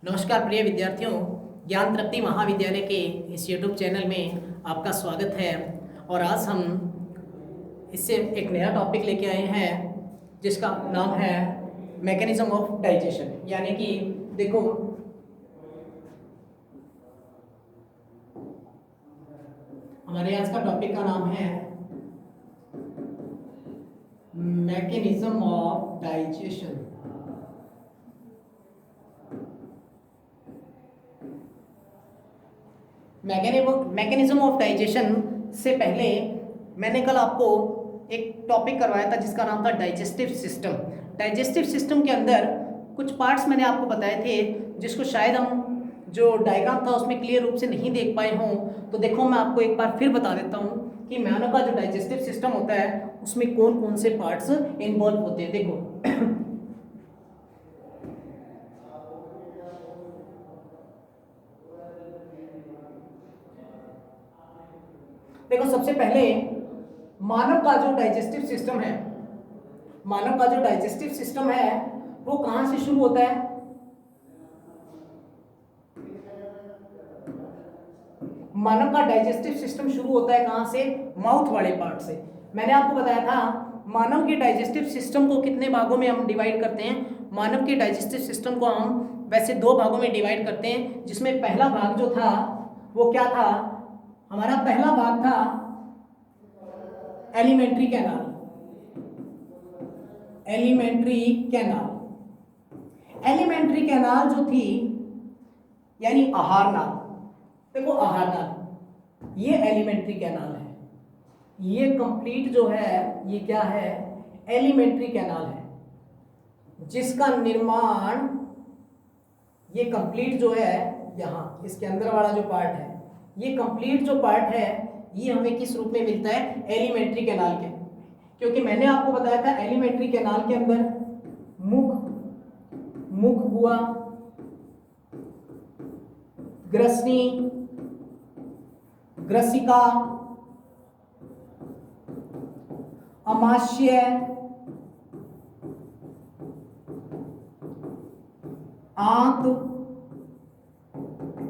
नमस्कार प्रिय विद्यार्थियों, ज्ञान तृप्ति महाविद्यालय के इस YouTube चैनल में आपका स्वागत है। और आज हम इससे एक नया टॉपिक लेके आए हैं जिसका नाम है मैकेनिज्म ऑफ डाइजेशन। यानी कि देखो, हमारे आज का टॉपिक का नाम है mechanism of digestion. Mechanism of digestion से पहले मैंने कल आपको एक टॉपिक करवाया था जिसका नाम था डाइजेस्टिव सिस्टम। डाइजेस्टिव सिस्टम के अंदर कुछ पार्ट्स मैंने आपको बताए थे जिसको शायद हम जो डायग्राम था उसमें क्लियर रूप से नहीं देख पाए हों। तो देखो, मैं आपको एक बार फिर बता देता हूँ कि मानव का जो डाइजेस्टिव सिस्टम होता है उसमें कौन कौन से पार्ट्स इन्वॉल्व होते हैं। देखो, सबसे पहले मानव का जो डाइजेस्टिव सिस्टम है, वो कहां से शुरू होता है? मानव का डाइजेस्टिव सिस्टम शुरू होता है कहां से? माउथ वाले पार्ट से। मैंने आपको बताया था मानव के डाइजेस्टिव सिस्टम को कितने भागों में हम डिवाइड करते हैं। मानव के डाइजेस्टिव सिस्टम को हम वैसे दो भागों में डिवाइड करते हैं, जिसमें पहला भाग जो था वो क्या था? हमारा पहला भाग था एलिमेंट्री कैनाल। एलिमेंट्री कैनाल जो थी यानी आहार नाल। देखो, आहार नाल ये एलिमेंट्री कैनाल है, ये कंप्लीट जो है ये क्या है? एलिमेंट्री कैनाल है, जिसका निर्माण ये कंप्लीट जो है यहाँ इसके अंदर वाला जो पार्ट है, ये कंप्लीट जो पार्ट है ये हमें किस रूप में मिलता है? एलिमेंट्री कैनाल के। क्योंकि मैंने आपको बताया था एलिमेंट्री कैनाल के अंदर मुख हुआ, ग्रसनी, ग्रसिका, अमाशय, आंत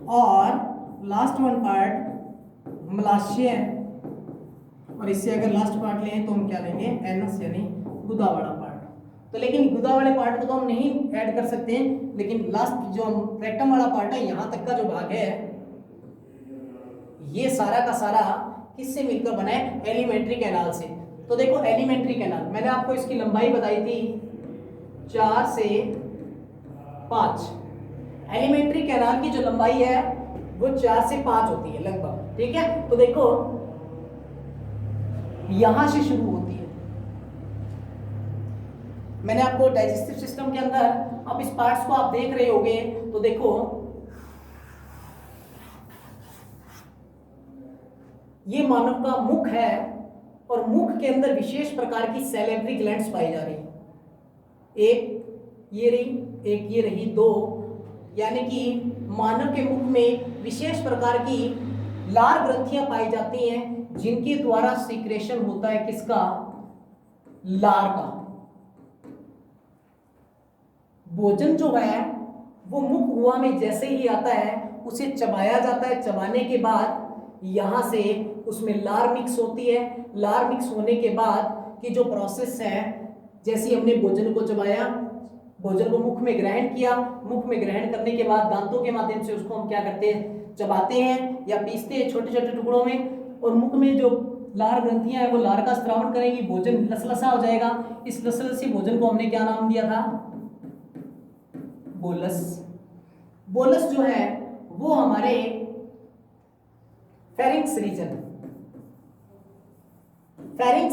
और लास्ट वन पार्ट मलाशय। और इससे अगर लास्ट पार्ट लें तो हम क्या लेंगे? एनस यानी गुदा वाला पार्ट। तो लेकिन गुदा वाले पार्ट को तो हम नहीं ऐड कर सकते हैं, लेकिन लास्ट जो हम रेक्टम वाला पार्ट है, यहां तक का जो भाग है, ये सारा का सारा किससे मिलकर बना है? एलिमेंट्री कैनाल से। तो देखो, एलिमेंट्री कैनाल मैंने आपको इसकी लंबाई बताई थी 4 से 5। एलिमेंट्री कैनाल की जो लंबाई है वो 4 से 5 होती है लगभग, ठीक है। तो देखो, यहां से शुरू होती है। मैंने आपको डाइजेस्टिव सिस्टम के अंदर, अब इस पार्ट्स को आप देख रहे होंगे तो देखो, ये मानव का मुख है और मुख के अंदर विशेष प्रकार की सैलिवरी ग्लैंड्स पाई जा रही है। एक ये रही, एक ये रही, 2। यानी कि मानव के मुख में विशेष प्रकार की लार ग्रंथियां पाई जाती हैं जिनके द्वारा सीक्रेशन होता है किसका? लार का। भोजन जो है वो मुख गुहा में जैसे ही आता है उसे चबाया जाता है। चबाने के बाद यहां से उसमें लार मिक्स होती है। लार मिक्स होने के बाद की जो प्रोसेस है, जैसे हमने भोजन को चबाया, भोजन को मुख में ग्रहण किया, मुख में ग्रहण करने के बाद दांतों के माध्यम से उसको हम क्या करते हैं? चबाते हैं या पीसते हैं छोटे छोटे टुकड़ों में। और मुख में जो लार ग्रंथियां हैं वो लार का स्रावन करेंगी, भोजन लसलसा हो जाएगा। इस लसलसी भोजन को हमने क्या नाम दिया था? बोलस। बोलस जो है वो हमारे फेरिंक्स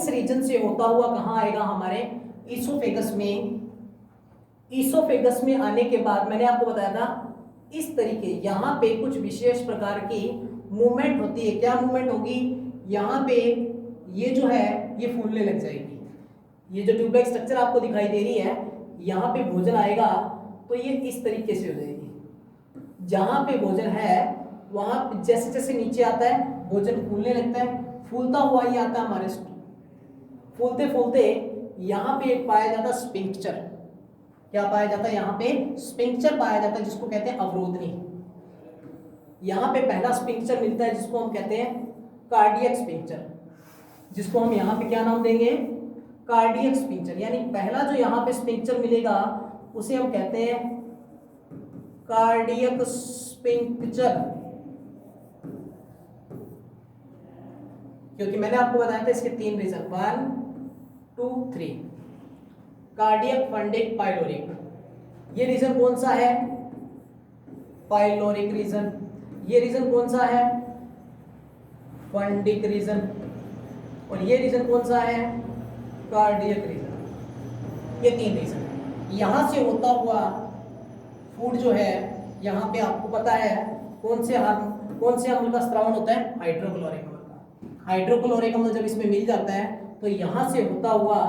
रीजन से होता हुआ कहां आएगा? हमारे ईसोफेगस में। ईसोफेगस में आने के बाद मैंने आपको बताया था इस तरीके, यहां पे कुछ विशेष प्रकार की मूवमेंट होती है। क्या मूवमेंट होगी? यहां पे ये जो है ये फूलने लग जाएगी। ये जो ट्यूब लाइक स्ट्रक्चर आपको दिखाई दे रही है, यहां पे भोजन आएगा तो ये इस तरीके से हो जाएगी। जहां पे भोजन है वहां जैसे जैसे नीचे आता है भोजन फूलने लगता है। फूलता हुआ ये आता है हमारे, फूलते फूलते यहां पे एक पाया जाता है स्फिंक्टर। क्या पाया जाता है यहाँ पे? स्फिंक्टर पाया जाता है, जिसको कहते हैं अवरोधनी। यहाँ पे पहला स्फिंक्टर मिलता है जिसको हम कहते हैं कार्डियक स्फिंक्टर, जिसको हम यहाँ पे क्या नाम देंगे? Cardiac sphincter. यानी पहला जो यहाँ पे स्फिंक्टर मिलेगा उसे हम कहते हैं कार्डियक स्फिंक्टर, क्योंकि मैंने आपको बताया था इसके 3 रीजन, 1 2 3, कार्डियक, फंडिक, पाइलोरिक। ये रीजन कौन सा है? Pyloric reason. ये रीजन कौन सा है? Fundic region. और ये रीजन कौन सा है? Cardiac region. ये 3 रीजन। यहां से होता हुआ फूड जो है, यहाँ पे आपको पता है कौन से अम्ल का स्रावन होता है? हाइड्रोक्लोरिक अम्ल का। हाइड्रोक्लोरिक अम्ल जब इसमें मिल जाता है तो यहां से होता हुआ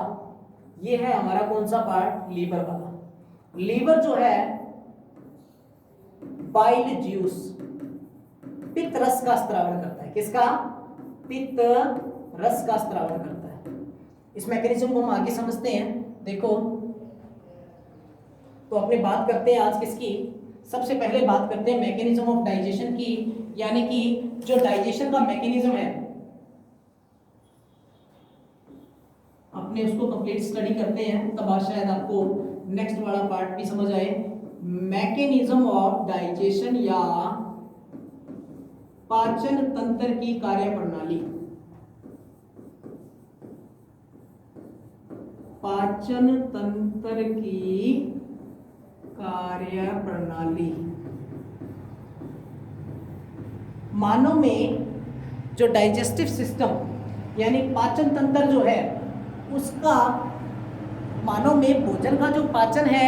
ये है हमारा कौन सा पार्ट? लीवर वाला। लीवर जो है बाइल ज्यूस, पित्त रस का स्रावन करता है। किसका? पित्त रस का स्रावन करता है। इस मैकेनिज्म को हम आगे समझते हैं। देखो, तो अपने बात करते हैं आज किसकी? सबसे पहले बात करते हैं मैकेनिज्म ऑफ डाइजेशन की, यानी कि जो डाइजेशन का मैकेनिज्म है अपने उसको कंप्लीट स्टडी करते हैं, तब आज शायद आपको नेक्स्ट वाला पार्ट भी समझ आए। मैकेनिज्म ऑफ डाइजेशन या पाचन तंत्र की कार्यप्रणाली। पाचन तंत्र की कार्यप्रणाली। मानव में जो डाइजेस्टिव सिस्टम यानी पाचन तंत्र जो है उसका, मानव में भोजन का जो पाचन है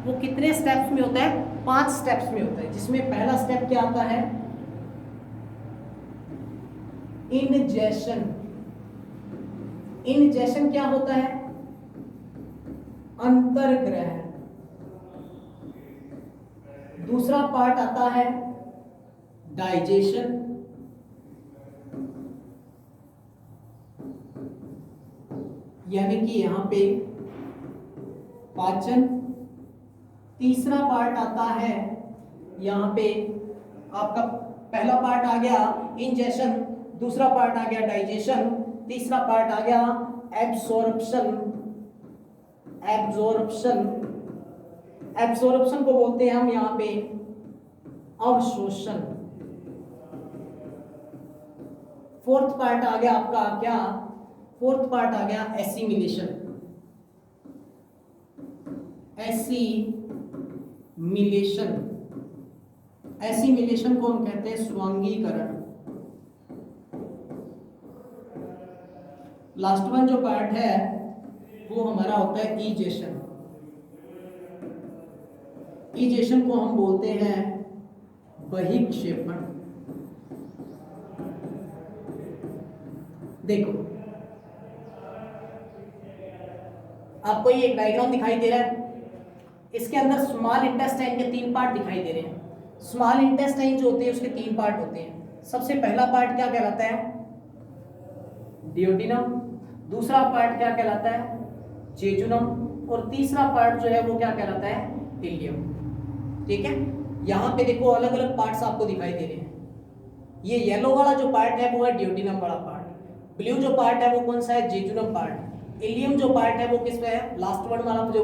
वो कितने स्टेप्स में होता है? 5 स्टेप्स में होता है, जिसमें पहला स्टेप क्या आता है? इनजेशन। इनजेशन क्या होता है? अंतर्ग्रहण। दूसरा पार्ट आता है डाइजेशन, यानी कि यहां पे पाचन। तीसरा पार्ट आता है यहां पे आपका, पहला पार्ट आ गया इंजेशन, दूसरा पार्ट आ गया डाइजेशन, तीसरा पार्ट आ गया एब्सॉर्प्शन। एब्सॉर्प्शन, एब्सॉर्प्शन को बोलते हैं हम यहां पे अवशोषण। फोर्थ पार्ट आ गया आपका क्या? फोर्थ पार्ट आ गया एसिमिलेशन। एसिमिलेशन, एसिमिलेशन को हम कहते हैं स्वांगीकरण। लास्ट वन जो पार्ट है वो हमारा होता है इजेशन। इजेशन को हम बोलते हैं बहिक्षेपण। देखो, आपको ये एक डायग्राम दिखाई दे रहा है, इसके अंदर स्मॉल इंटेस्टाइन के 3 पार्ट दिखाई दे रहे हैं। स्मॉल इंटेस्टाइन जो होते हैं उसके 3 पार्ट होते हैं। सबसे पहला पार्ट क्या कहलाता है? डियोडिनम। दूसरा पार्ट क्या कहलाता है? जेजुनम। और तीसरा पार्ट जो है वो क्या कहलाता है? इलियम। ठीक है, यहाँ पे देखो अलग अलग पार्ट्स आपको दिखाई दे रहे हैं। ये येलो वाला जो पार्ट है वो है डियोडिनम वाला पार्ट, ब्लू जो पार्ट है वो कौन सा है? Jejunum part. इलियम जो पार्ट है वो किसमें है? लास्ट वन वाला जो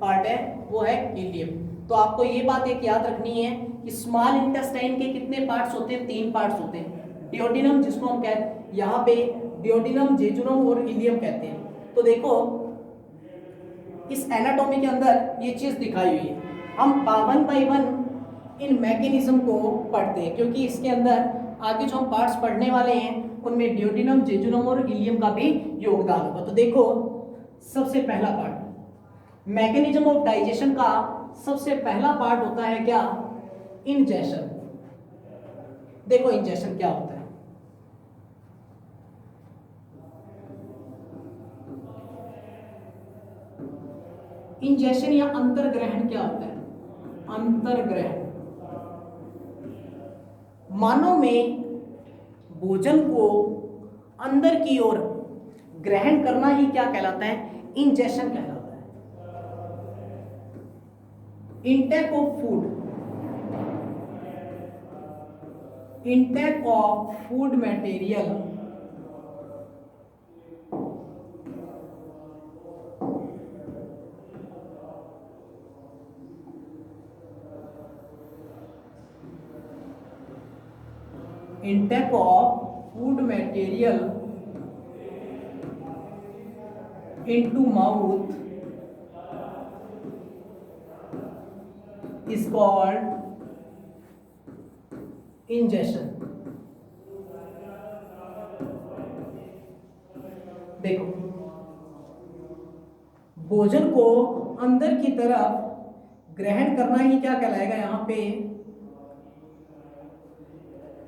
पार्ट है वो है इलियम। तो आपको ये बात एक याद रखनी है कि स्मॉल इंटेस्टाइन के कितने पार्ट्स होते हैं? 3 पार्ट्स होते हैं। डियोडिनम, जिसको हम कहते हैं यहाँ पे डियोडिनम, जेजुनम और इलियम कहते हैं। तो देखो इस एनाटॉमी के अंदर ये चीज दिखाई हुई है। हम 1 बाय 1 इन मैकेनिज्म को पढ़ते हैं, क्योंकि इसके अंदर आगे जो हम पार्ट्स पढ़ने वाले हैं उनमें डियोडिनम, जेजुनम और इलियम का भी योगदान होगा। तो देखो, सबसे पहला पार्ट मैकेनिज्म ऑफ डाइजेशन का सबसे पहला पार्ट होता है क्या? इंजेशन। देखो इंजेशन क्या होता है? इंजेशन या अंतर्ग्रहण क्या होता है? अंतर्ग्रहण, मानव में भोजन को अंदर की ओर ग्रहण करना ही क्या कहलाता है? इंजेशन कहलाता है। intake of food, intake of food material intake of food material into mouth is called ingestion. देखो, भोजन को अंदर की तरफ ग्रहण करना ही क्या कहलाएगा यहां पे।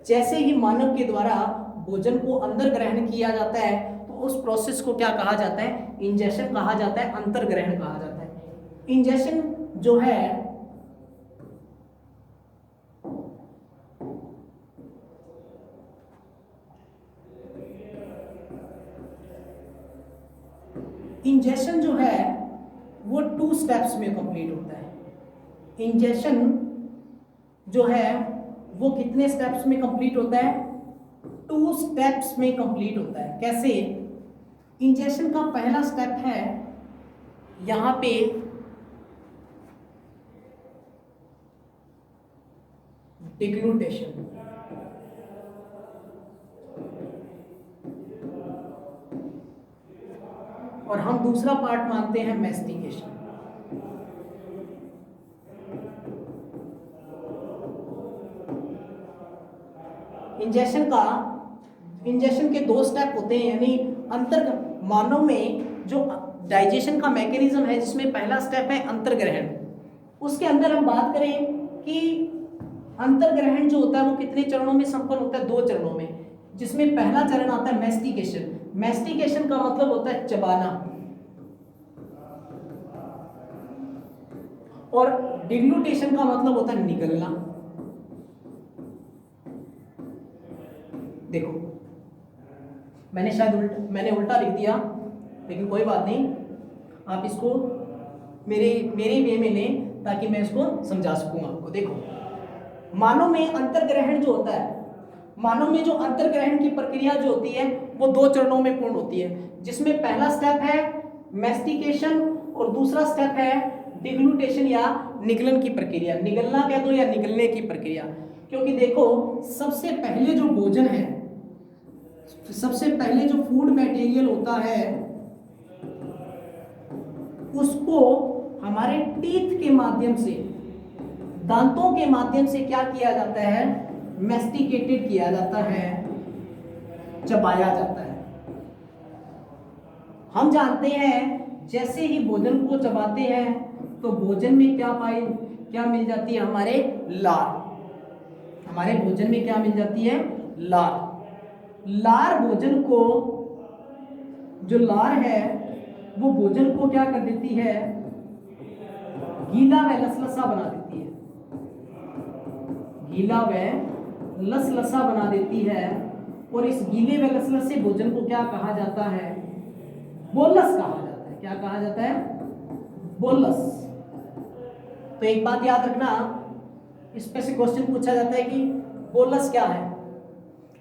जैसे ही मानव के द्वारा भोजन को अंदर ग्रहण किया जाता है तो उस प्रोसेस को क्या कहा जाता है, इंजेशन कहा जाता है, अंतर ग्रहण कहा जाता है। इंजेशन जो है इंजेशन जो है वो 2 स्टेप्स में कंप्लीट होता है। इंजेशन जो है वो कितने स्टेप्स में कंप्लीट होता है, 2 स्टेप्स में कंप्लीट होता है। कैसे? इंजेशन का पहला स्टेप है यहां पे डिग्लूटेशन, और हम दूसरा पार्ट मानते हैं मैस्टिकेशन। इंजेशन के 2 स्टेप होते हैं, यानी अंतर मानव में जो डाइजेशन का मैकेनिज्म है जिसमें पहला स्टेप है अंतर्ग्रहण। उसके अंदर हम बात करें कि अंतर्ग्रहण जो होता है वो कितने चरणों में संपन्न होता है, 2 चरणों में, जिसमें पहला चरण आता है मैस्टिकेशन। मैस्टिकेशन का मतलब होता है चबाना, और डिग्लूटेशन का मतलब होता है निगलना। देखो, मैंने उल्टा लिख दिया, लेकिन कोई बात नहीं, आप इसको मेरे वे में लें ताकि मैं इसको समझा सकूं आपको। देखो, मानव में अंतर्ग्रहण जो होता है, मानव में जो अंतर्ग्रहण की प्रक्रिया जो होती है वो 2 चरणों में पूर्ण होती है, जिसमें पहला स्टेप है मैस्टिकेशन और दूसरा स्टेप है डिग्लूटेशन या निगलन की प्रक्रिया। निगलना कह दो या निगलने की प्रक्रिया, क्योंकि देखो सबसे पहले जो भोजन है, सबसे पहले जो फूड मटेरियल होता है उसको हमारे टीथ के माध्यम से, दांतों के माध्यम से क्या किया जाता है, मैस्टिकेटेड किया जाता है, चबाया जाता है। हम जानते हैं जैसे ही भोजन को चबाते हैं तो भोजन में क्या मिल जाती है, हमारे लार। हमारे भोजन में क्या मिल जाती है, लार। लार भोजन को, जो लार है वो भोजन को क्या कर देती है, गीला व लसलसा बना देती है, गीला व लसलसा बना देती है। और इस गीले व लसलसे भोजन को क्या कहा जाता है, बोलस कहा जाता है। क्या कहा जाता है, बोलस। तो एक बात याद रखना, इस पे से क्वेश्चन पूछा जाता है कि बोलस क्या है।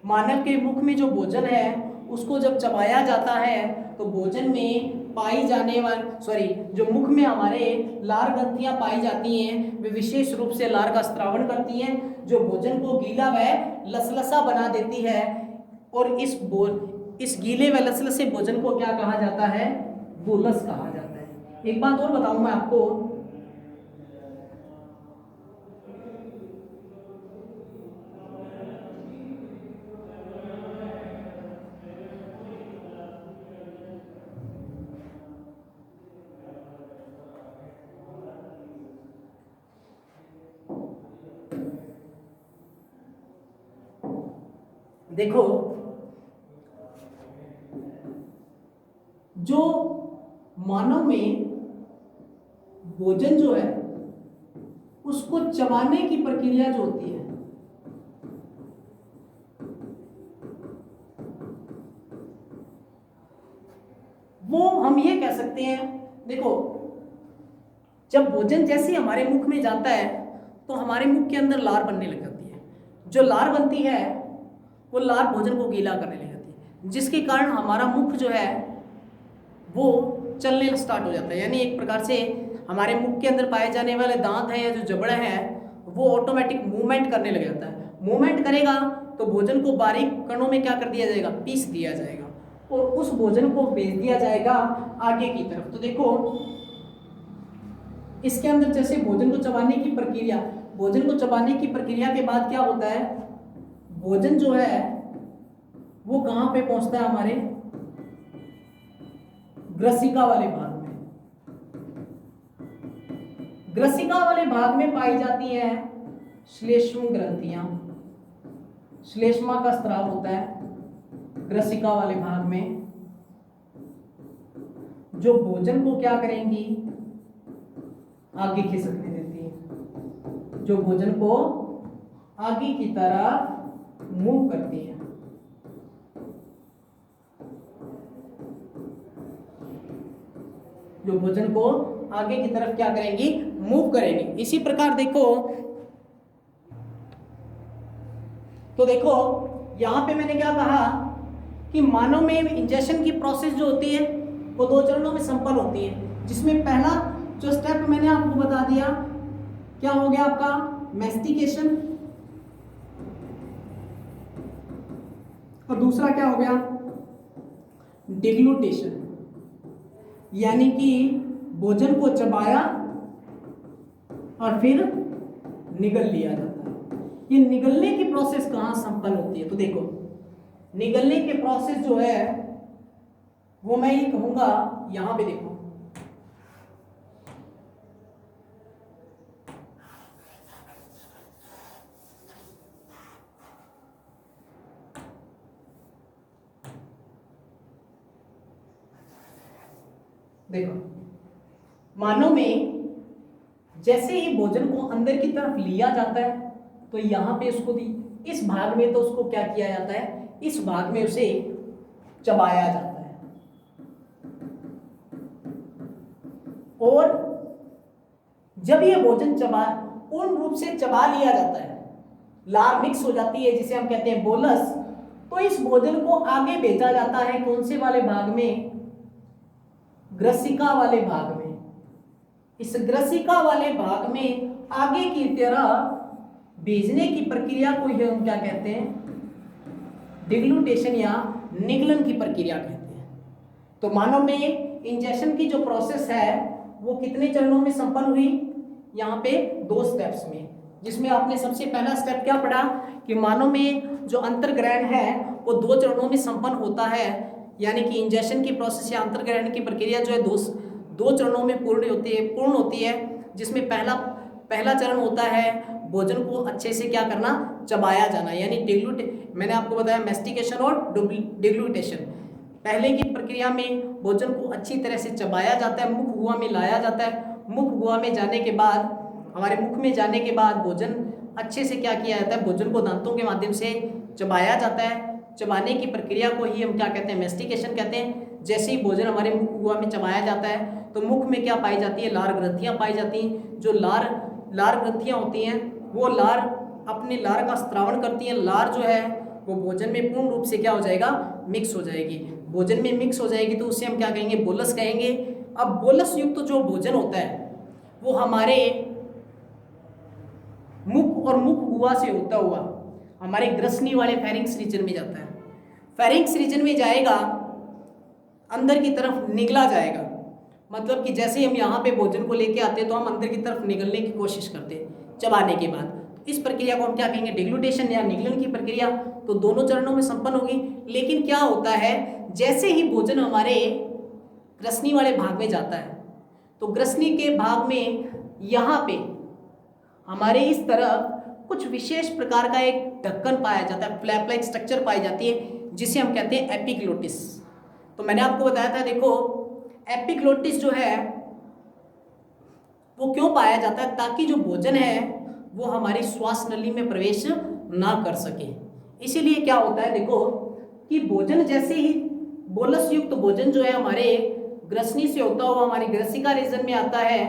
मानव के मुख में जो भोजन है उसको जब चबाया जाता है तो भोजन में पाई जाने वाली जो मुख में हमारे लार ग्रंथियां पाई जाती हैं वे विशेष रूप से लार का स्त्रावण करती हैं, जो भोजन को गीला व लसलसा बना देती है। और इस गीले व लसलसे भोजन को क्या कहा जाता है, बोलस कहा जाता है। एक बात और बताऊं मैं आपको, देखो जो मानव में भोजन जो है उसको चबाने की प्रक्रिया जो होती है वो हम ये कह सकते हैं, देखो जब भोजन जैसे ही हमारे मुख में जाता है तो हमारे मुख के अंदर लार बनने लग जाती है। जो लार बनती है वो लार भोजन को गीला करने लग जाती है, जिसके कारण हमारा मुख जो है वो चलने स्टार्ट हो जाता है। यानी एक प्रकार से हमारे मुख के अंदर पाए जाने वाले दांत हैं या जो जबड़ा है वो ऑटोमेटिक मूवमेंट करने लग जाता है। मूवमेंट करेगा तो भोजन को बारीक कणों में क्या कर दिया जाएगा, पीस दिया जाएगा और उस भोजन को भेज दिया जाएगा आगे की तरफ। तो देखो इसके अंदर जैसे भोजन को चबाने की प्रक्रिया, भोजन को चबाने की प्रक्रिया के बाद क्या होता है, भोजन जो है वो कहां पे पहुंचता है, हमारे ग्रसिका वाले भाग में। ग्रसिका वाले भाग में पाई जाती हैं श्लेष्म ग्रंथियां। श्लेष्मा का स्राव होता है ग्रसिका वाले भाग में, जो भोजन को क्या करेंगी, आगे खिसकने देती है, जो भोजन को आगे की तरफ मूव करती है। जो भोजन को आगे की तरफ क्या करेंगी, मूव करेंगी। इसी प्रकार देखो, तो देखो यहां पे मैंने क्या कहा कि मानव में इंजेक्शन की प्रोसेस जो होती है वो 2 चरणों में संपन्न होती है, जिसमें पहला जो स्टेप मैंने आपको बता दिया क्या हो गया आपका, मैस्टिकेशन, और दूसरा क्या हो गया, डिग्लूटेशन, यानी कि भोजन को चबाया और फिर निगल लिया जाता है। ये निगलने की प्रोसेस कहां संपन्न होती है, तो देखो निगलने की प्रोसेस जो है वो मैं ये कहूंगा यहां पे देखो, देखो मानव में जैसे ही भोजन को अंदर की तरफ लिया जाता है तो यहां पे उसको इस भाग में तो उसको क्या किया जाता है, इस भाग में उसे चबाया जाता है, और जब यह भोजन पूर्ण रूप से चबा लिया जाता है, लार मिक्स हो जाती है जिसे हम कहते हैं बोलस, तो इस भोजन को आगे भेजा जाता है कौन से वाले भाग में, ग्रसिका वाले भाग में। इस ग्रसिका वाले भाग में आगे की तरफ भेजने की प्रक्रिया को ही हम क्या कहते हैं, डिग्लूटेशन या निगलन की प्रक्रिया कहते हैं। तो मानव में इंजेक्शन की जो प्रोसेस है वो कितने चरणों में संपन्न हुई, यहाँ पे 2 स्टेप्स में, जिसमें आपने सबसे पहला स्टेप क्या पढ़ा कि मानव में जो अंतर्ग्रहण है वो 2 चरणों में संपन्न होता है, यानी कि इंजेक्शन की प्रोसेस या अंतर्ग्रहण की प्रक्रिया जो है 2 चरणों में पूर्ण होती है, जिसमें पहला चरण होता है भोजन को अच्छे से क्या करना, चबाया जाना, यानी मैंने आपको बताया मैस्टिकेशन और डिग्लूटेशन। पहले की प्रक्रिया में भोजन को अच्छी तरह से चबाया जाता है, मुख गुहा में लाया जाता है, मुख गुहा में जाने के बाद, हमारे मुख में जाने के बाद भोजन अच्छे से क्या किया जाता है, भोजन को दांतों के माध्यम से चबाया जाता है। चबाने की प्रक्रिया को ही हम क्या कहते हैं, मैस्टिकेशन कहते हैं। जैसे ही भोजन हमारे मुख गुहा में चबाया जाता है तो मुख में क्या पाई जाती है, लार ग्रंथियां पाई जाती हैं। जो लार ग्रंथियां होती हैं वो लार अपने लार का स्त्रावण करती हैं। लार जो है वो भोजन में पूर्ण रूप से क्या हो जाएगा, मिक्स हो जाएगी। भोजन में मिक्स हो जाएगी तो उसे हम क्या कहेंगे, बोलस कहेंगे। अब बोलस युक्त जो भोजन होता है वो हमारे मुख और मुख गुहा से होता हुआ हमारे ग्रसनी वाले फेरिंक्स रीजन में जाता है। फेरिंक्स रीजन में जाएगा, अंदर की तरफ निगला जाएगा, मतलब कि जैसे हम यहाँ पे भोजन को लेके आते हैं तो हम अंदर की तरफ निगलने की कोशिश करते हैं चबाने के बाद। इस प्रक्रिया को हम क्या कहेंगे, डिग्लूटेशन या निगलन की प्रक्रिया। तो दोनों चरणों में संपन्न होगी। लेकिन क्या होता है, जैसे ही भोजन हमारे ग्रसनी वाले भाग में जाता है तो ग्रसनी के भाग में यहाँ पे हमारे इस तरफ कुछ विशेष प्रकार का एक ढक्कन पाया जाता है, फ्लैप लाइक स्ट्रक्चर पाई जाती है, जिसे हम कहते हैं एपिग्लोटिस। तो मैंने आपको बताया था, देखो एपिग्लोटिस जो है वो क्यों पाया जाता है, ताकि जो भोजन है वो हमारी श्वास नली में प्रवेश ना कर सके। इसीलिए क्या होता है, देखो कि भोजन जैसे ही बोलस युक्त भोजन जो है हमारे ग्रसनी से होता हुआ हमारी ग्रसिका रीजन में आता है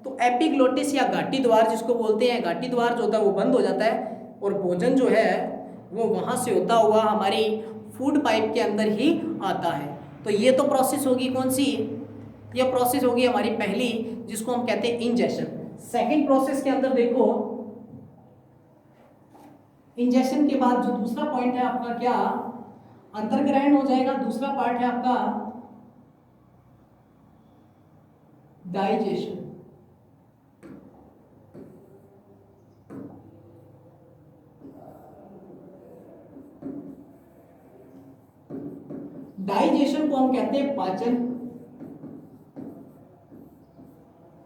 तो एपिग्लोटिस या घाटी द्वार जिसको बोलते हैं, घाटी द्वार जो होता है वो बंद हो जाता है और भोजन जो है वो वहाँ से होता हुआ हमारी फूड पाइप के अंदर ही आता है। तो ये तो प्रोसेस होगी कौन सी, ये प्रोसेस होगी हमारी पहली, जिसको हम कहते हैं इंजेशन। सेकंड प्रोसेस के अंदर देखो, इंजेशन के बाद जो दूसरा पॉइंट है आपका क्या, अंतर ग्रहण हो जाएगा। दूसरा पार्ट है आपका डाइजेशन। डाइजेशन को हम कहते हैं पाचन।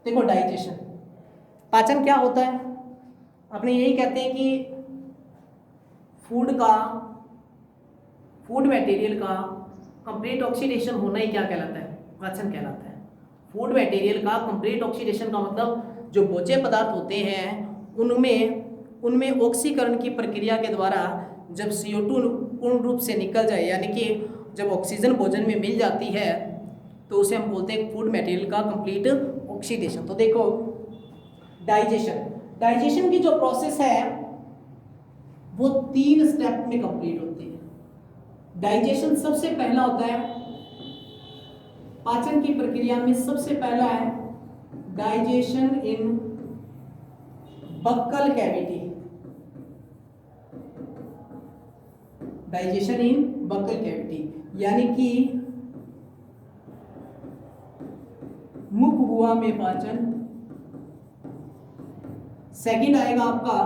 देखो डाइजेशन, पाचन क्या होता है, अपने यही कहते हैं कि फूड मटेरियल का कंप्लीट ऑक्सीडेशन होना ही क्या कहलाता है, पाचन कहलाता है। फूड मटेरियल का कंप्लीट ऑक्सीडेशन का मतलब जो भोज्य पदार्थ होते हैं उनमें ऑक्सीकरण की प्रक्रिया के द्वारा जब CO2 पूर्ण रूप से निकल जाए, यानी कि जब ऑक्सीजन भोजन में मिल जाती है तो उसे हम बोलते हैं फूड मटेरियल का कंप्लीट ऑक्सीडेशन। तो देखो डाइजेशन की जो प्रोसेस है वो 3 स्टेप में कंप्लीट होती है। डाइजेशन सबसे पहला होता है, पाचन की प्रक्रिया में सबसे पहला है डाइजेशन इन बक्कल कैविटी। डाइजेशन इन बक्कल कैविटी यानी कि मुख गुहा में पाचन। सेकंड आएगा आपका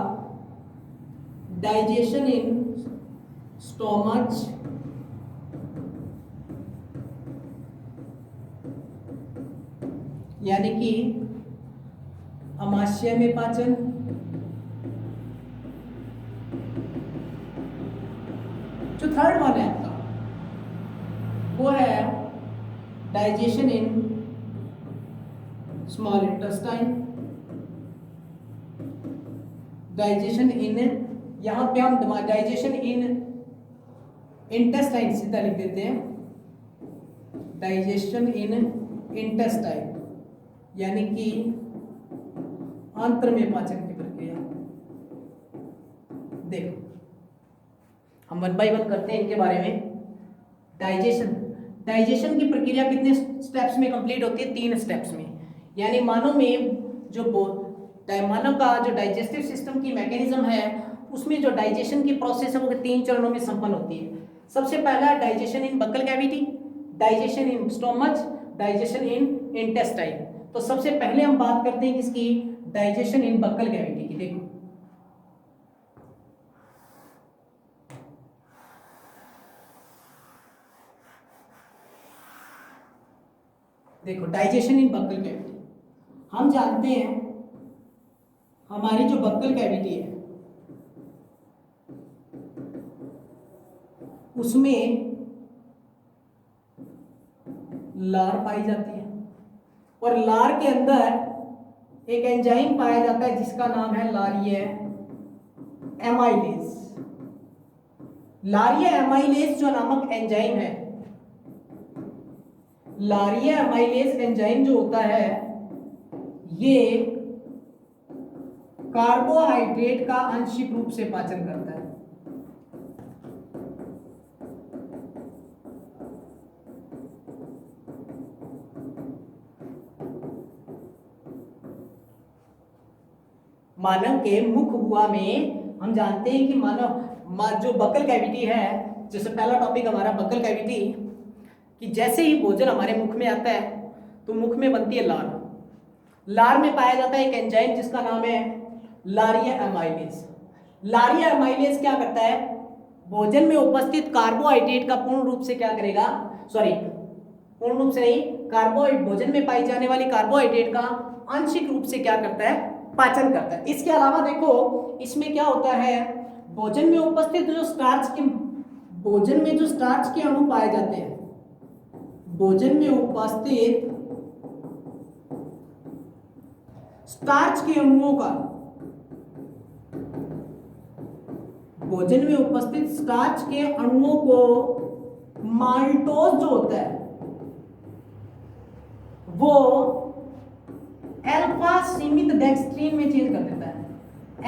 डाइजेशन इन स्टोमच, यानी कि अमाशय में पाचन। जो थर्ड वन है आपका वो है digestion in small intestine. Digestion इन, यहां पे हम डाइजेशन इन इंटेस्टाइन सीधा लिख देते हैं, डाइजेशन इन इंटेस्टाइन यानी कि आंत्र में पाचन की प्रक्रिया। देखो हम 1 बाय 1 करते हैं इनके बारे में। डाइजेशन की प्रक्रिया कितने स्टेप्स में कंप्लीट होती है, 3 स्टेप्स में। यानी मानव का जो डाइजेस्टिव सिस्टम की मैकेनिज्म है उसमें जो डाइजेशन की प्रोसेस है वो 3 चरणों में संपन्न होती है। सबसे पहला digestion in buccal cavity, digestion in stomach, digestion in intestine. तो सबसे पहले हम बात करते हैं किसकी, डाइजेशन इन बक्कल कैविटी की। देखो डाइजेशन इन बक्कल कैविटी, हम जानते हैं हमारी जो बक्कल कैविटी है उसमें लार पाई जाती है और लार के अंदर एक एंजाइम पाया जाता है जिसका नाम है लारिया एमाइलेज। लारिया एमाइलेज जो नामक एंजाइम है, लारिया एमाइलेज एंजाइम जो होता है ये कार्बोहाइड्रेट का आंशिक रूप से पाचन करता है। मानव के मुख गुहा में हम जानते हैं कि मानव जो बक्कल कैविटी है, जैसे पहला टॉपिक हमारा बक्कल कैविटी, कि जैसे ही भोजन हमारे मुख में आता है तो मुख में बनती है लार। लार में पाया जाता है एक एंजाइम जिसका नाम है लारिया एमाइलेज। लारिया एमाइलेज क्या करता है, भोजन में उपस्थित कार्बोहाइड्रेट का पूर्ण रूप से क्या करेगा, पूर्ण रूप से नहीं, कार्बोहाइड्रेट भोजन में पाई जाने वाली कार्बोहाइड्रेट का आंशिक रूप से क्या करता है, पाचन करता है। इसके अलावा देखो इसमें क्या होता है, भोजन में उपस्थित जो भोजन में जो स्टार्च के अणु पाए जाते हैं, भोजन में उपस्थित स्टार्च के अणुओं का, भोजन में उपस्थित स्टार्च के अणुओं को माल्टोज जो होता है वो अल्फा सीमित डेक्स्ट्रीन में चेंज कर देता है,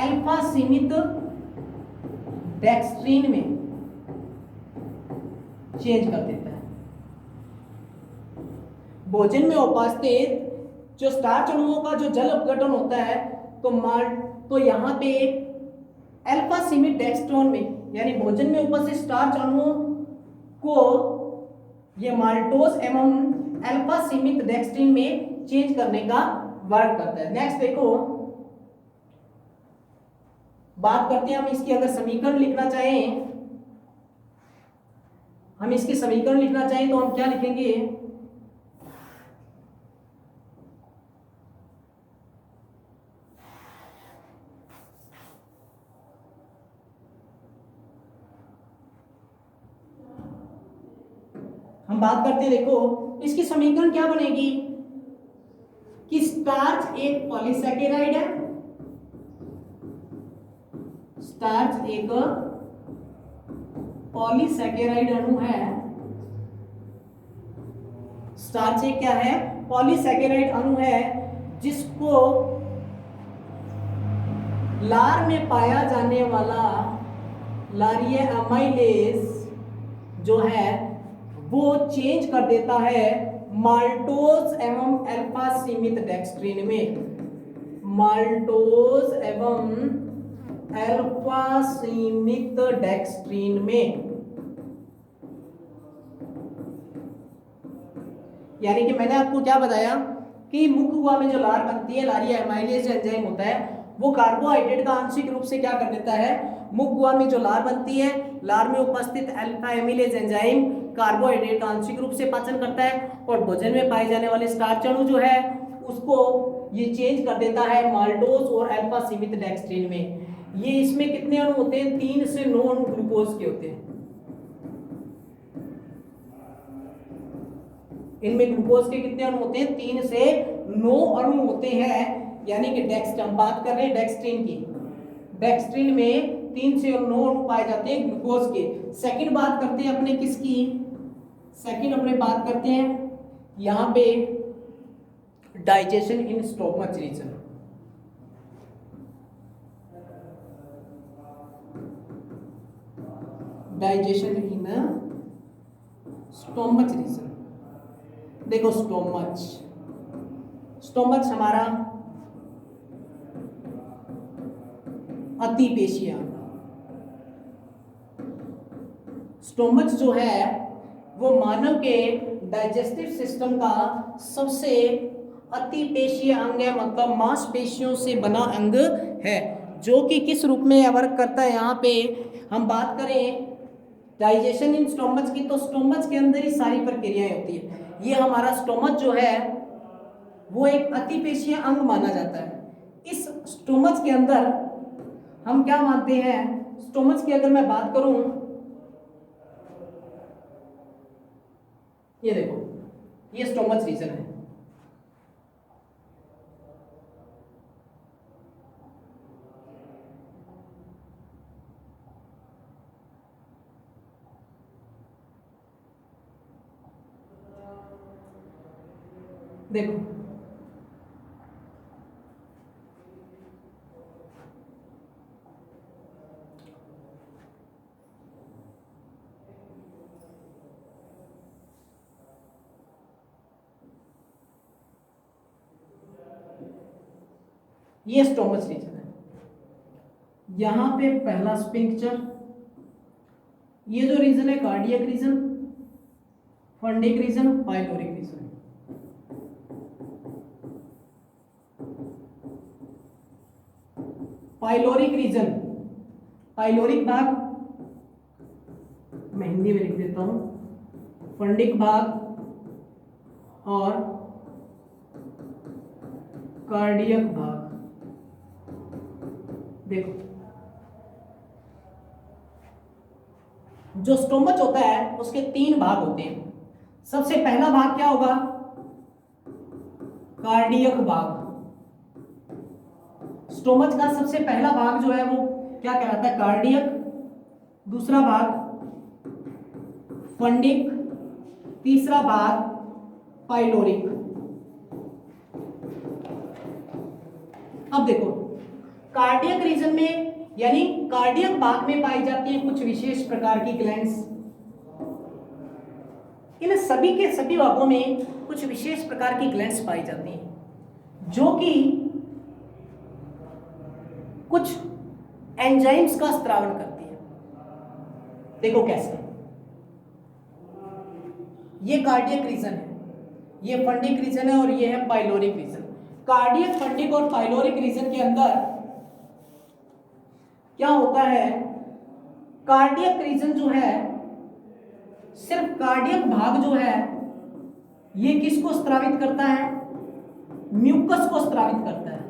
अल्फा सीमित डेक्स्ट्रीन में चेंज कर देता है। भोजन में उपस्थित जो स्टार्च अणुओं का जो जल अपघटन होता है तो यहाँ पे अल्फा सीमित डेक्स्ट्रोन में यानी भोजन में उपस्थित स्टार्च अणुओं को ये माल्टोज एवं अल्फा सीमित डेक्स्ट्रीन में चेंज करने का वर्क करता है। नेक्स्ट देखो, बात करते हैं हम इसकी, अगर समीकरण लिखना चाहें, हम इसकी समीकरण लिखना चाहें तो हम क्या लिखेंगे, हम बात करते हैं, देखो इसकी समीकरण क्या बनेगी कि स्टार्च एक पॉलीसैकेराइड है, स्टार्च एक पॉलीसैकेराइड अणु है, स्टार्च एक क्या है, पॉलीसैकेराइड अणु है, जिसको लार में पाया जाने वाला लारिया एमाइलेज जो है वो चेंज कर देता है माल्टोज एवं अल्फा सीमित डेक्स्ट्रीन में, माल्टोज एवं अल्फा सीमित डेक्स्ट्रीन में। यानी कि मैंने आपको क्या बताया कि मुख्य गुहा में जो लार बनती है, लारिया एमाइलेज एंजाइम होता है, वो कार्बोहाइड्रेट का आंशिक रूप से क्या कर देता है, मुख्य गुहा में जो लार बनती है, लार में उपस्थित अल्फा एमिलेज एंजाइम कार्बोहाइड्रेट का आंशिक रूप से पाचन करता है और भोजन में पाए जाने वाले स्टार्च अणु जो है उसको ये चेंज कर देता है माल्टोज और अल्फा सीमित डेक्स्ट्रीन में। ये इसमें कितने अणु होते हैं, 3 से 9 अणु ग्लूकोज के होते हैं, इनमें ग्लूकोज के कितने अणु होते हैं, 3 से 9 अणु होते हैं। यानी कि हम बात कर रहे हैं डेक्स्ट्रीन की, डेक्स्ट्रीन में 3 से 9 अणु पाए जाते हैं ग्लूकोज के। सेकंड बात करते हैं अपने किसकी, सेकंड अपने बात करते हैं यहां पे digestion in stomach region, digestion in stomach region. देखो स्टोमच, स्टोमच हमारा अतिपेशीय अंग, स्टोमच जो है वो मानव के डाइजेस्टिव सिस्टम का सबसे अतिपेशीय अंग है, मतलब मांसपेशियों से बना अंग है, जो कि किस रूप में वर्क करता है। यहाँ पे हम बात करें डाइजेशन इन स्टोमच की, तो स्टोमच के अंदर ही सारी प्रक्रियाएं होती है। ये हमारा स्टोमच जो है वो एक अतिपेशीय अंग माना जाता है। इस स्टोमच के अंदर हम क्या मानते हैं, स्टोमच की अगर मैं बात करूं, ये देखो ये स्टोमच रीजन है, देखो ये स्टोमच रीजन है। यहां पे पहला स्फिंक्टर, ये जो रीजन है cardiac region, fundic region, pyloric region. Pyloric region, pyloric भाग मैं हिंदी में लिख देता हूं, फंडिक भाग और कार्डियक भाग। देखो जो स्टोमच होता है उसके 3 भाग होते हैं। सबसे पहला भाग क्या होगा, कार्डियक भाग। स्टोमच का सबसे पहला भाग जो है वो क्या कहलाता है, कार्डियक। दूसरा भाग फंडिक, तीसरा भाग पाइलोरिक। अब देखो, कार्डियक रीजन में यानी कार्डियक भाग में पाई जाती है कुछ विशेष प्रकार की ग्लैंड्स। इन सभी के सभी भागों में कुछ विशेष प्रकार की ग्लैंड्स पाई जाती हैं जो कि कुछ एंजाइम्स का स्त्रावन करती है। देखो कैसे, ये कार्डियक रीजन है, ये फंडिक रीजन है और ये है पाइलोरिक रीजन। कार्डियक, फंडिक और पाइलोरिक रीजन के अंदर क्या होता है, कार्डियक रीजन जो है, सिर्फ कार्डियक भाग जो है ये किसको स्त्रावित करता है, म्यूकस को स्त्रावित करता है।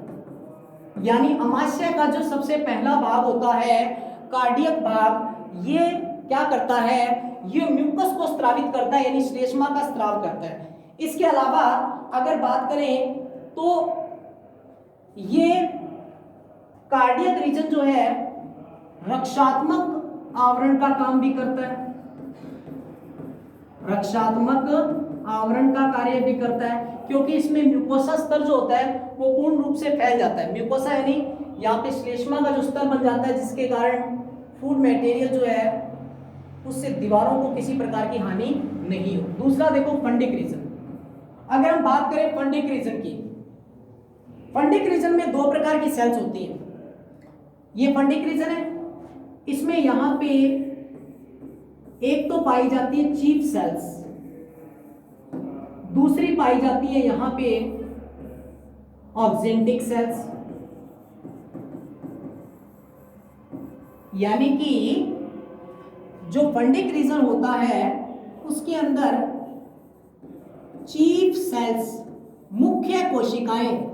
यानी अमाशय का जो सबसे पहला भाग होता है कार्डियक भाग, ये क्या करता है, ये म्यूकस को स्त्रावित करता है, यानी श्लेष्मा का स्त्राव करता है। इसके अलावा अगर बात करें तो ये कार्डियक रीजन जो है रक्षात्मक आवरण का काम भी करता है, रक्षात्मक आवरण का कार्य भी करता है, क्योंकि इसमें म्यूकोसा स्तर जो होता है वो पूर्ण रूप से फैल जाता है। म्यूकोसा यानी यहाँ पे श्लेष्मा का जो स्तर बन जाता है, जिसके कारण फूड मटेरियल जो है उससे दीवारों को किसी प्रकार की हानि नहीं हो। दूसरा देखो फंडिक रीजन, अगर हम बात करें फंडिक रीजन की, फंडिक रीजन में दो प्रकार की सेल्स होती हैं। ये फंडिक रीजन है, इसमें यहां पे एक तो पाई जाती है चीफ सेल्स, दूसरी पाई जाती है यहां पे ऑक्जेंटिक सेल्स। यानी कि जो फंडिक रीजन होता है उसके अंदर चीफ सेल्स, मुख्य कोशिकाएं,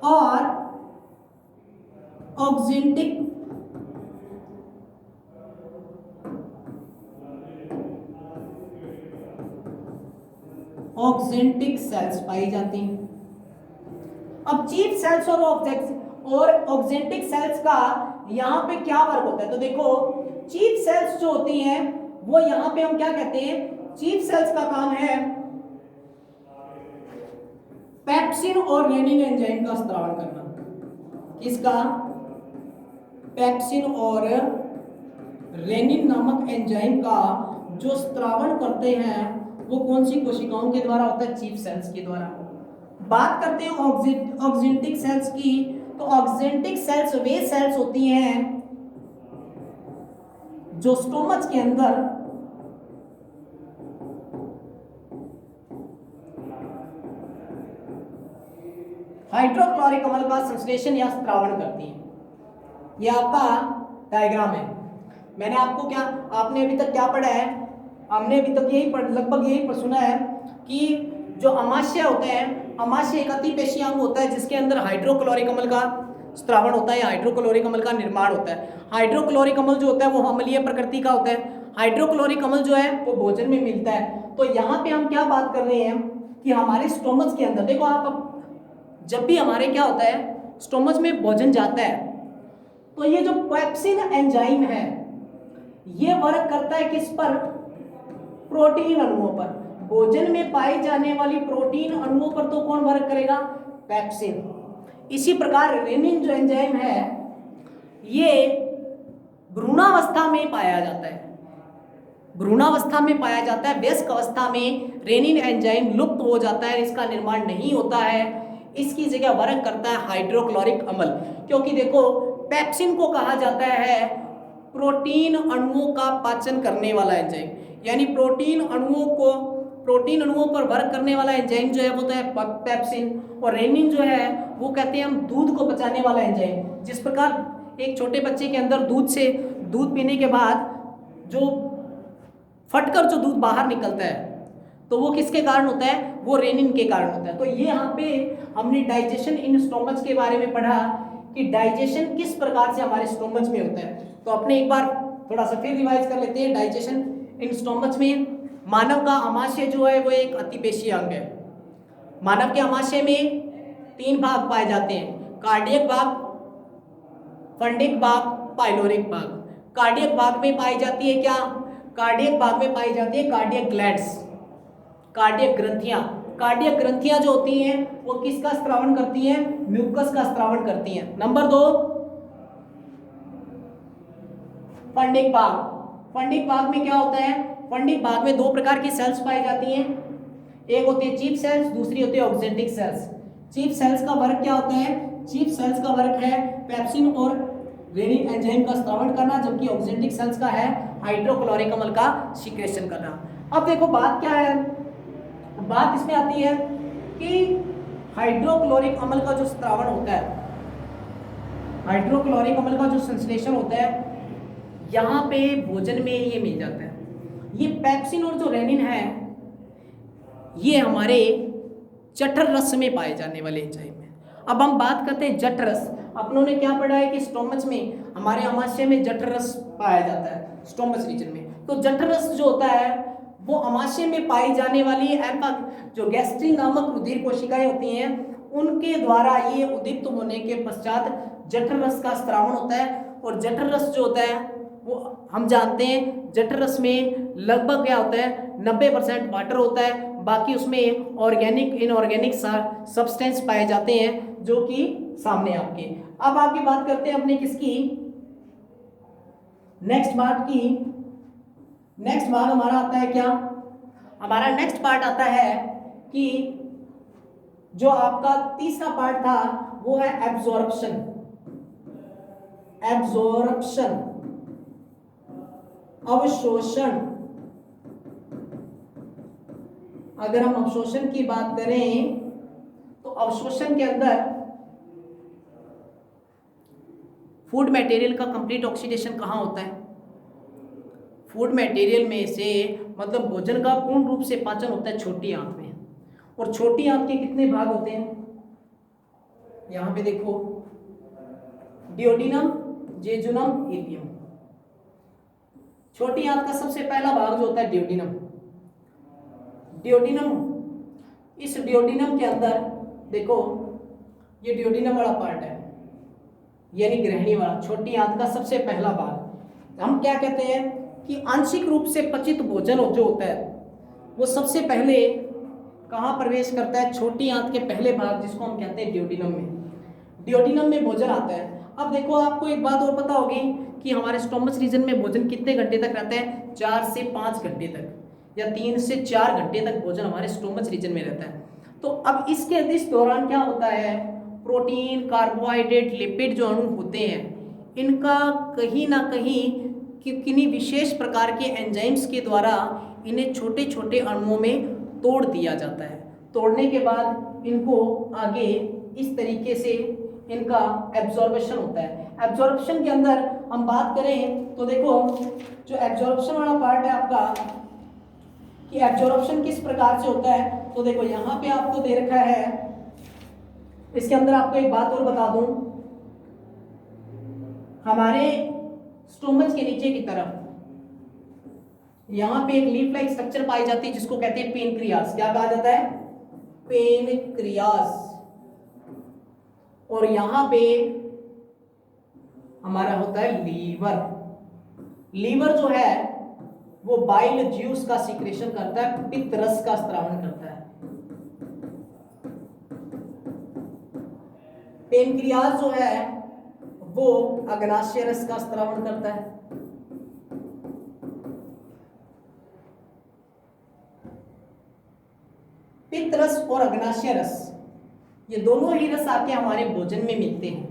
और ऑक्जेंटिक सेल्स पाई जाती हैं। अब चीफ सेल्स और ऑक्जेंटिक सेल्स का यहां पे क्या वर्क होता है, तो देखो चीफ सेल्स जो होती हैं वो यहां पे हम क्या कहते हैं, चीफ सेल्स का काम है पेप्सिन और रेनिन एंजाइम का स्त्रावन करना। किसका, पेप्सिन और रेनिन नामक एंजाइम का जो स्त्रावन करते हैं वो कौन सी कोशिकाओं के द्वारा होता है, चीफ सेल्स के द्वारा। बात करते हैं ऑक्जेंटिक सेल्स की, तो ऑक्जेंटिक सेल्स वे सेल्स होती हैं जो स्टोमच के अंदर हाइड्रोक्लोरिक अम्ल का संश्लेषण या स्त्रावण करती है। यह आपका डायग्राम है। मैंने आपको क्या, आपने अभी तक क्या पढ़ा है, हमने अभी तक यही लगभग यही सुना है कि जो अमाशय होते हैं, अमाशय एक अतिपेशीय अंग होता है जिसके अंदर हाइड्रोक्लोरिक अम्ल का स्त्रावण होता है, हाइड्रोक्लोरिक अम्ल का निर्माण होता है। हाइड्रोक्लोरिक अम्ल जो होता है वो अम्लीय प्रकृति का होता है। हाइड्रोक्लोरिक अम्ल जो है वो भोजन में मिलता है। तो यहाँ पे हम क्या बात कर रहे हैं कि हमारे स्टोमच के अंदर देखो, आप जब भी हमारे क्या होता है स्टोमच में भोजन जाता है तो ये जो पेप्सिन एंजाइम है ये वर्क करता है किस पर, प्रोटीन अणुओं पर। भोजन में पाई जाने वाली प्रोटीन अणुओं पर तो कौन वर्क करेगा, पेप्सिन। इसी प्रकार रेनिन जो एंजाइम है ये भ्रूणावस्था में पाया जाता है, भ्रूणावस्था में पाया जाता है। वयस्क अवस्था में रेनिन एंजाइम लुप्त हो जाता है, इसका निर्माण नहीं होता है। इसकी जगह वर्क करता है हाइड्रोक्लोरिक अम्ल, क्योंकि देखो पेप्सिन को कहा जाता है प्रोटीन अणुओं का पाचन करने वाला एंजाइम, यानी प्रोटीन अणुओं पर वर्क करने वाला एंजाइम जो है वो तो है पेप्सिन। और रेनिन जो है वो कहते हैं हम दूध को पचाने वाला एंजाइम। जिस प्रकार एक छोटे बच्चे के अंदर दूध पीने के बाद जो फटकर जो दूध बाहर निकलता है तो वो किसके कारण होता है, वो रेनिन के कारण होता है। तो ये यहाँ पे हमने डाइजेशन इन स्टोमच के बारे में पढ़ा कि डाइजेशन किस प्रकार से हमारे स्टोमच में होता है। तो अपने एक बार थोड़ा सा फिर रिवाइज कर लेते हैं। डाइजेशन इन स्टोमच में मानव का अमाशय जो है वो एक अतिपेशीय अंग है। मानव के अमाशय में 3 भाग पाए जाते हैं, कार्डियक भाग, फंडिक भाग, पाइलोरिक भाग। कार्डियक भाग में पाई जाती है क्या, कार्डियक भाग में पाई जाती है कार्डियक ग्लैंड्स, कार्डियक ग्रंथियां। कार्डियक ग्रंथियां जो होती हैं वो किसका स्त्रावण करती हैं? म्यूकस का स्त्रावण करती हैं। नंबर 2, फंडिक भाग। फंडिक भाग में क्या होता है? फंडिक भाग में दो प्रकार की सेल्स पाई जाती हैं, एक होती है चीफ सेल्स, दूसरी होती है ऑक्जेंटिक सेल्स। चीफ सेल्स का वर्क क्या होता है? चीफ सेल्स का वर्क है पेप्सिन और रेनिन एंजाइम का स्त्रावण करना, जबकि ऑक्जेंटिक सेल्स का है हाइड्रोक्लोरिक अम्ल का सीक्रेशन करना। अब देखो बात क्या है, बात इसमें आती है कि हाइड्रोक्लोरिक अम्ल का जो स्त्रावण होता है, हाइड्रोक्लोरिक अम्ल का जो संश्लेषण होता है, यहाँ पे भोजन में ये मिल जाता है। ये पेप्सिन और जो रेनिन है ये हमारे जठर रस में पाए जाने वाले एंजाइम है। अब हम बात करते हैं जठर रस। अपनों ने क्या पढ़ा है कि स्टोमच में, हमारे आमाशय में जठर रस पाया जाता है, स्टोमच रीजन में। तो जठर रस जो होता है वो आमाशय में पाई जाने वाली जो गैस्ट्रिन नामक रुधिर कोशिकाएं होती हैं उनके द्वारा ये उद्दीप्त होने के पश्चात जठर रस का स्त्रावण होता है। और जठर रस जो होता है वो हम जानते हैं जठर रस में लगभग क्या होता है, 90% वाटर होता है, बाकी उसमें ऑर्गेनिक इनऑर्गेनिक सब्सटेंस पाए जाते हैं जो कि सामने आपके। अब आपकी बात करते हैं अपने किसकी, नेक्स्ट पार्ट की। नेक्स्ट भाग हमारा आता है क्या, हमारा नेक्स्ट पार्ट आता है कि जो आपका तीसरा पार्ट था वो है एब्जॉर्प्शन। एब्जॉर्प्शन, अवशोषण। अगर हम अवशोषण की बात करें तो अवशोषण के अंदर फूड मटेरियल का कंप्लीट ऑक्सीडेशन कहाँ होता है? फूड मटेरियल में से मतलब भोजन का पूर्ण रूप से पाचन होता है छोटी आंत में। और छोटी आंत के कितने भाग होते हैं? यहां पे देखो, डियोडिनम, जेजुनम, इलियम। छोटी आंत का सबसे पहला भाग जो होता है डियोडिनम। डियोडिनम, इस डियोडिनम के अंदर देखो ये डियोडिनम वाला पार्ट है, यानी ग्रहणी वाला, छोटी आंत का सबसे पहला भाग। हम क्या कहते हैं कि आंशिक रूप से पचित भोजन जो होता है वो सबसे पहले कहाँ प्रवेश करता है? छोटी आंत के पहले भाग जिसको हम कहते हैं डियोडिनम में। डियोडिनम में भोजन आता है। अब देखो आपको एक बात और पता होगी कि हमारे स्टोमच रीजन में भोजन कितने घंटे तक रहता है? 4 से 5 घंटे तक या 3 से 4 घंटे तक भोजन हमारे स्टोमच रीजन में रहता है। तो अब इस दौरान क्या होता है, प्रोटीन, कार्बोहाइड्रेट, लिपिड जो अणु होते हैं इनका कहीं ना कहीं किन्हीं विशेष प्रकार के एंजाइम्स के द्वारा इन्हें छोटे छोटे अणुओं में तोड़ दिया जाता है। तोड़ने के बाद इनको आगे इस तरीके से इनका एब्जॉर्प्शन होता है। एब्जॉर्प्शन के अंदर हम बात करें तो देखो जो एब्जॉर्प्शन वाला पार्ट है आपका कि एब्जॉर्प्शन किस प्रकार से होता है, तो देखो यहाँ पे आपको दे रखा है। इसके अंदर आपको एक बात और बता दूं, हमारे स्टोमच के नीचे की तरफ यहाँ पे एक लीफ लाइक स्ट्रक्चर पाई जाती है जिसको कहते हैं पेनक्रियास। क्या कहा जाता है? पेनक्रियास। और यहाँ पे हमारा होता है लीवर। लीवर जो है वो बाइल ज्यूस का सीक्रेशन करता है, पित्त रस का स्त्रावण करता है। पेनक्रियास जो है वो अग्नाशय रस का स्त्रावण करता है। पित्त रस और अग्नाशय रस ये दोनों ही रस आके हमारे भोजन में मिलते हैं।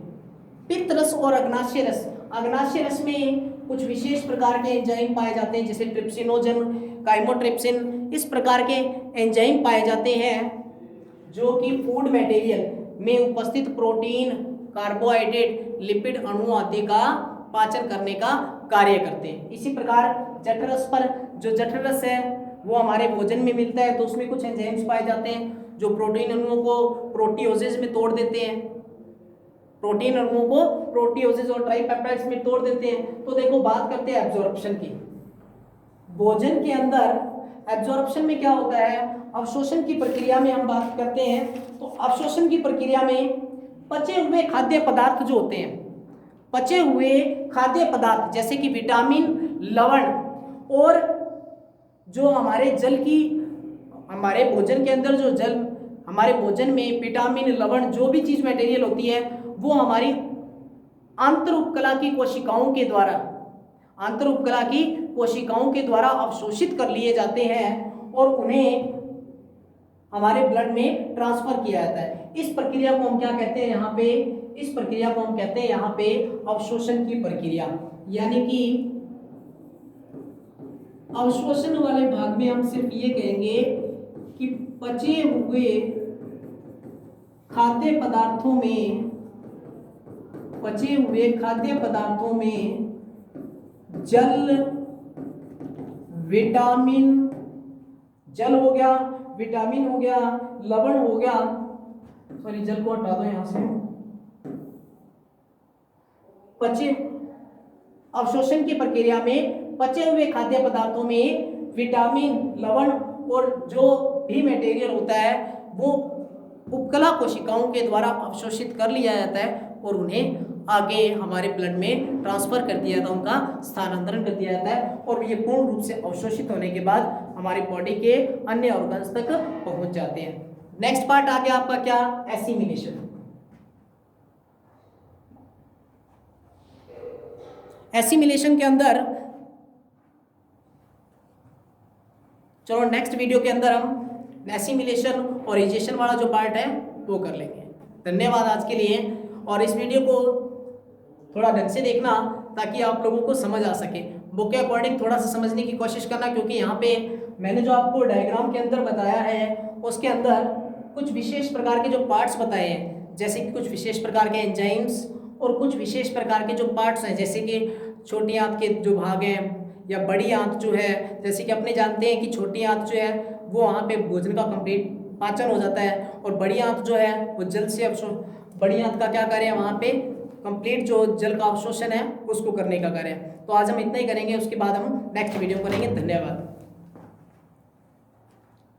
पित्त रस और अग्नाशय रस, अग्नाशय रस में कुछ विशेष प्रकार के एंजाइम पाए जाते हैं जैसे ट्रिप्सिनोजन, काइमोट्रिप्सिन, इस प्रकार के एंजाइम पाए जाते हैं जो कि फूड मटेरियल में उपस्थित प्रोटीन, कार्बोहाइड्रेट, लिपिड अणु आदि का पाचन करने का कार्य करते हैं। इसी प्रकार जठर रस पर, जो जठर रस है वो हमारे भोजन में मिलता है तो उसमें कुछ एंजाइम्स पाए जाते हैं जो प्रोटीन अणुओं को प्रोटियोजेज में तोड़ देते हैं, प्रोटीन अणुओं को प्रोटियोजेज और ट्राइपेप्टाइड्स में तोड़ देते हैं। तो देखो बात करते हैं एब्जॉर्प्शन की। भोजन के अंदर एब्जॉर्प्शन में क्या होता है, अवशोषण की प्रक्रिया में हम बात करते हैं तो अवशोषण की प्रक्रिया में पचे हुए खाद्य पदार्थ जो होते हैं, पचे हुए खाद्य पदार्थ जैसे कि विटामिन, लवण और जो हमारे जल की हमारे भोजन के अंदर जो जल, हमारे भोजन में विटामिन, लवण, जो भी चीज मटेरियल होती है वो हमारी आंतर उपकला की कोशिकाओं के द्वारा, आंतर उपकला की कोशिकाओं के द्वारा अवशोषित कर लिए जाते हैं और उन्हें हमारे ब्लड में ट्रांसफर किया जाता है। इस प्रक्रिया को हम क्या कहते हैं यहाँ पे, इस प्रक्रिया को हम कहते हैं यहाँ पे अवशोषण की प्रक्रिया। यानी कि अवशोषण वाले भाग में हम सिर्फ ये कहेंगे कि पचे हुए खाद्य पदार्थों में, पचे हुए खाद्य पदार्थों में जल, विटामिन, जल हो गया, विटामिन हो गया, लवण हो गया, सॉरी जल को हटा दो यहां से, पचे, अवशोषण की प्रक्रिया में पचे हुए खाद्य पदार्थों में विटामिन, लवण और जो भी मटेरियल होता है वो उपकला कोशिकाओं के द्वारा अवशोषित कर लिया जाता है और उन्हें आगे हमारे ब्लड में ट्रांसफर कर दिया जाता है, उनका स्थानांतरण कर दिया जाता है और ये पूर्ण रूप से अवशोषित होने के बाद हमारी बॉडी के अन्य ऑर्गन्स तक पहुंच जाते हैं। नेक्स्ट पार्ट आ गया आपका क्या, एसिमिलेशन। एसिमिलेशन के अंदर, चलो नेक्स्ट वीडियो के अंदर हम एसिमिलेशन और डाइजेशन वाला जो पार्ट है वो कर लेंगे। धन्यवाद आज के लिए, और इस वीडियो को थोड़ा ढंग से देखना ताकि आप लोगों को समझ आ सके। बुक के अकॉर्डिंग थोड़ा सा समझने की कोशिश करना, क्योंकि यहाँ पे मैंने जो आपको डायग्राम के अंदर बताया है उसके अंदर कुछ विशेष प्रकार के जो पार्ट्स बताए हैं, जैसे कि कुछ विशेष प्रकार के एंजाइम्स और कुछ विशेष प्रकार के जो पार्ट्स हैं, जैसे कि छोटी आंत के जो भाग हैं या बड़ी आंत जो है, जैसे कि अपने जानते हैं कि छोटी आंत जो है वो वहाँ पे भोजन का कंप्लीट पाचन हो जाता है और बड़ी आंत जो है वो जल से बड़ी आंत का क्या कार्य है, वहाँ पे कंप्लीट जो जल का अवशोषण है उसको करने का कार्य है। तो आज हम इतना ही करेंगे, उसके बाद हम नेक्स्ट वीडियो करेंगे। धन्यवाद।